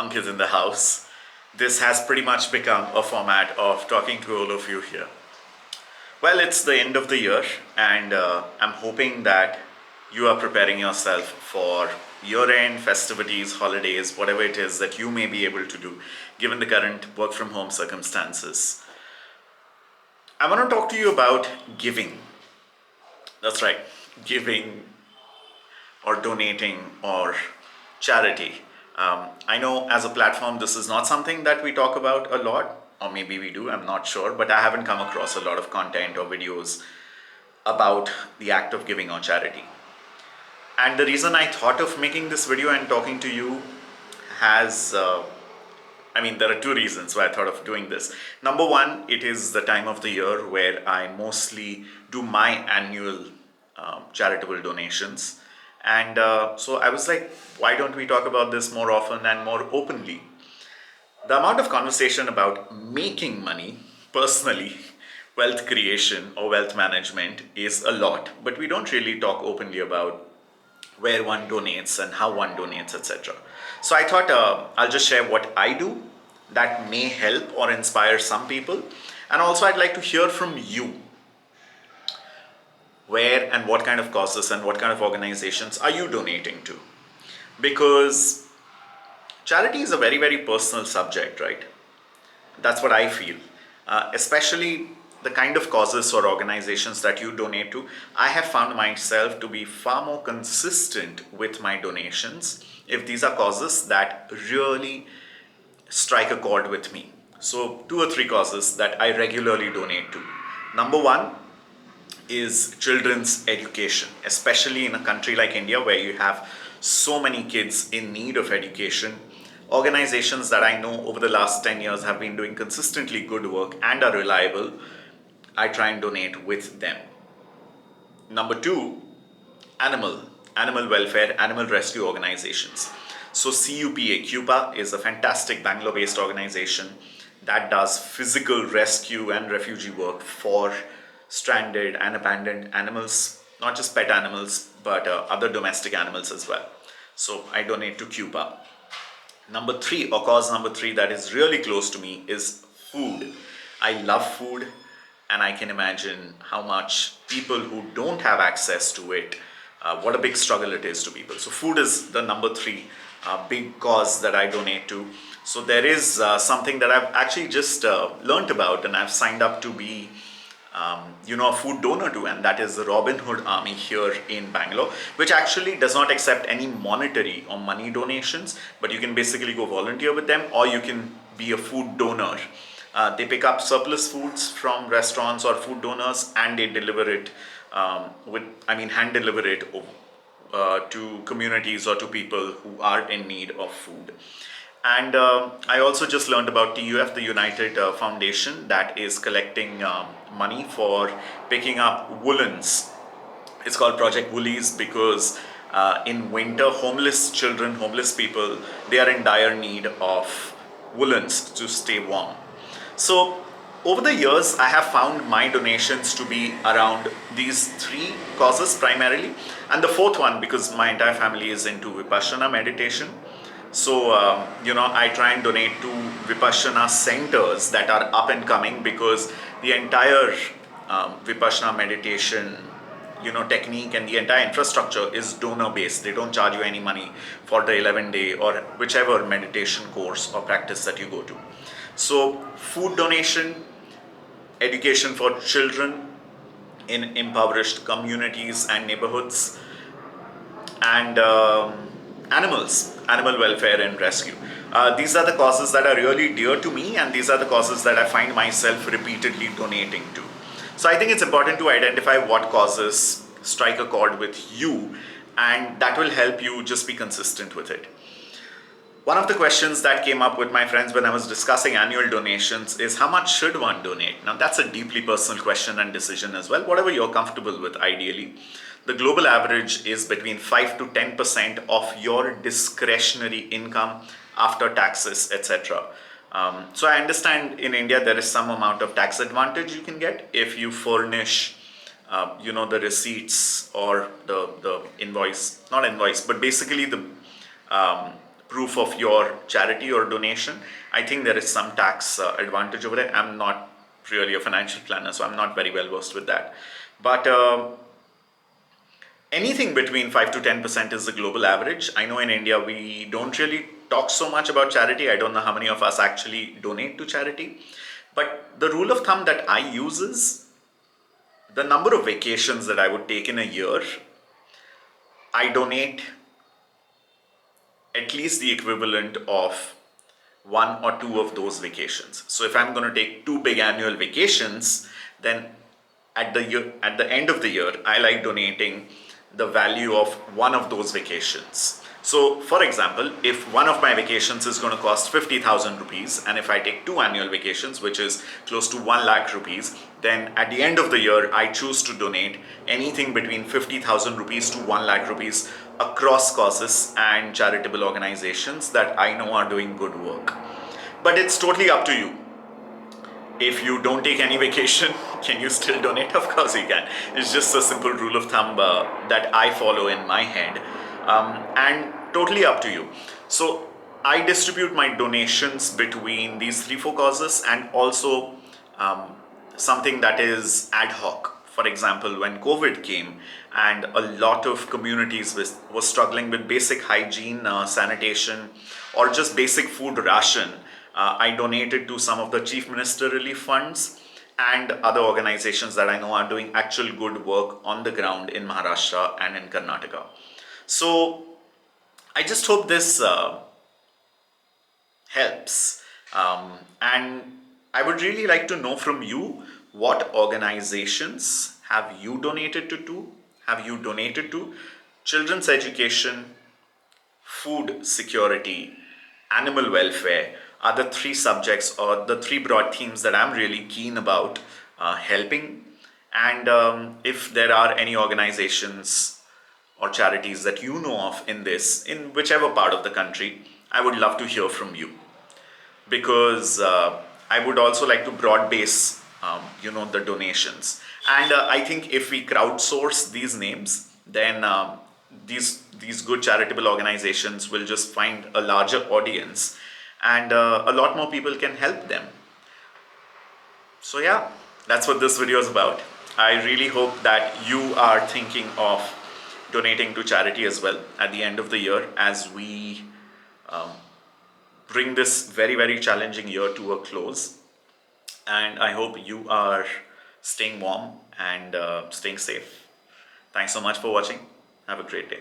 Ank is in the house. This has pretty much become a format of talking to all of you here. Well, it's the end of the year, and I'm hoping that you are preparing yourself for year end festivities, holidays, whatever it is that you may be able to do given the current work from home circumstances. I want to talk to you about giving. That's right, giving or donating or charity. I know as a platform, this is not something that we talk about a lot, or maybe we do, I'm not sure, but I haven't come across a lot of content or videos about the act of giving or charity. And the reason I thought of making this video and talking to you has, there are two reasons why I thought of doing this. Number one, it is the time of the year where I mostly do my annual charitable donations. And so I was like, why don't we talk about this more often and more openly? The amount of conversation about making money, personally, wealth creation or wealth management is a lot, but we don't really talk openly about where one donates and how one donates, etc. So I thought I'll just share what I do that may help or inspire some people. And also, I'd like to hear from you. Where and what kind of causes and what kind of organizations are you donating to? Because charity is a very, very personal subject, right? That's what I feel. Especially the kind of causes or organizations that you donate to, I have found myself to be far more consistent with my donations if these are causes that really strike a chord with me. So, two or three causes that I regularly donate to. Number one is children's education, especially in a country like India where you have so many kids in need of education. Organizations that I know over the last 10 years have been doing consistently good work and are reliable, I try and donate with them. Number two, animal welfare, animal rescue organizations. So CUPA is a fantastic Bangalore-based organization that does physical rescue and refugee work for stranded and abandoned animals, not just pet animals, but other domestic animals as well. So I donate to CUPA. Number three, or cause number three that is really close to me is food. I love food, and I can imagine how much people who don't have access to it, what a big struggle it is to people. So food is the number three big cause that I donate to. So there is something that I've actually just learned about, and I've signed up to be a food donor to, and that is the Robin Hood Army here in Bangalore, which actually does not accept any monetary or money donations, but you can basically go volunteer with them, or you can be a food donor. They pick up surplus foods from restaurants or food donors, and they deliver it hand deliver it to communities or to people who are in need of food. And I also just learned about TUF, the United Foundation, that is collecting money for picking up woolens. It's called Project Woolies because in winter, homeless children, homeless people, they are in dire need of woolens to stay warm. So over the years, I have found my donations to be around these three causes primarily. And the fourth one, because my entire family is into Vipassana meditation. So, I try and donate to Vipassana centers that are up and coming, because the entire Vipassana meditation, technique and the entire infrastructure is donor based. They don't charge you any money for the 11-day or whichever meditation course or practice that you go to. So, food donation, education for children in impoverished communities and neighborhoods, and animal welfare and rescue. These are the causes that are really dear to me, and these are the causes that I find myself repeatedly donating to. So I think it's important to identify what causes strike a chord with you, and that will help you just be consistent with it. One of the questions that came up with my friends when I was discussing annual donations is, how much should one donate? Now that's a deeply personal question and decision as well, whatever you're comfortable with ideally. The global average is between 5 to 10% of your discretionary income after taxes, etc. So I understand in India there is some amount of tax advantage you can get if you furnish, the receipts or the invoice, not invoice, but basically the proof of your charity or donation, I think there is some tax advantage over there. I'm not really a financial planner, so I'm not very well versed with that. But anything between 5 to 10% is the global average. I know in India we don't really talk so much about charity. I don't know how many of us actually donate to charity. But the rule of thumb that I use is the number of vacations that I would take in a year, I donate at least the equivalent of one or two of those vacations. So if I'm going to take two big annual vacations, then at the end of the year, I like donating the value of one of those vacations. So for example, if one of my vacations is going to cost 50,000 rupees, and if I take two annual vacations, which is close to 1 lakh rupees, then at the end of the year, I choose to donate anything between 50,000 rupees to 1 lakh rupees across causes and charitable organizations that I know are doing good work. But it's totally up to you. If you don't take any vacation, can you still donate? Of course you can. It's just a simple rule of thumb that I follow in my head, and totally up to you. So I distribute my donations between these 3-4 causes, and also something that is ad hoc. For example, when COVID came and a lot of communities was struggling with basic hygiene, sanitation, or just basic food ration, I donated to some of the Chief Minister Relief Funds and other organizations that I know are doing actual good work on the ground in Maharashtra and in Karnataka. So I just hope this helps. And I would really like to know from you, what organizations have you donated to? Have you donated to? Children's education, food security, animal welfare are the three subjects or the three broad themes that I'm really keen about helping. And if there are any organizations or charities that you know of in whichever part of the country, I would love to hear from you, because I would also like to broad base, the donations. And I think if we crowdsource these names, then these good charitable organizations will just find a larger audience, and a lot more people can help them. So yeah, that's what this video is about. I really hope that you are thinking of donating to charity as well at the end of the year, as we bring this very, very challenging year to a close. And I hope you are staying warm and staying safe. Thanks so much for watching. Have a great day.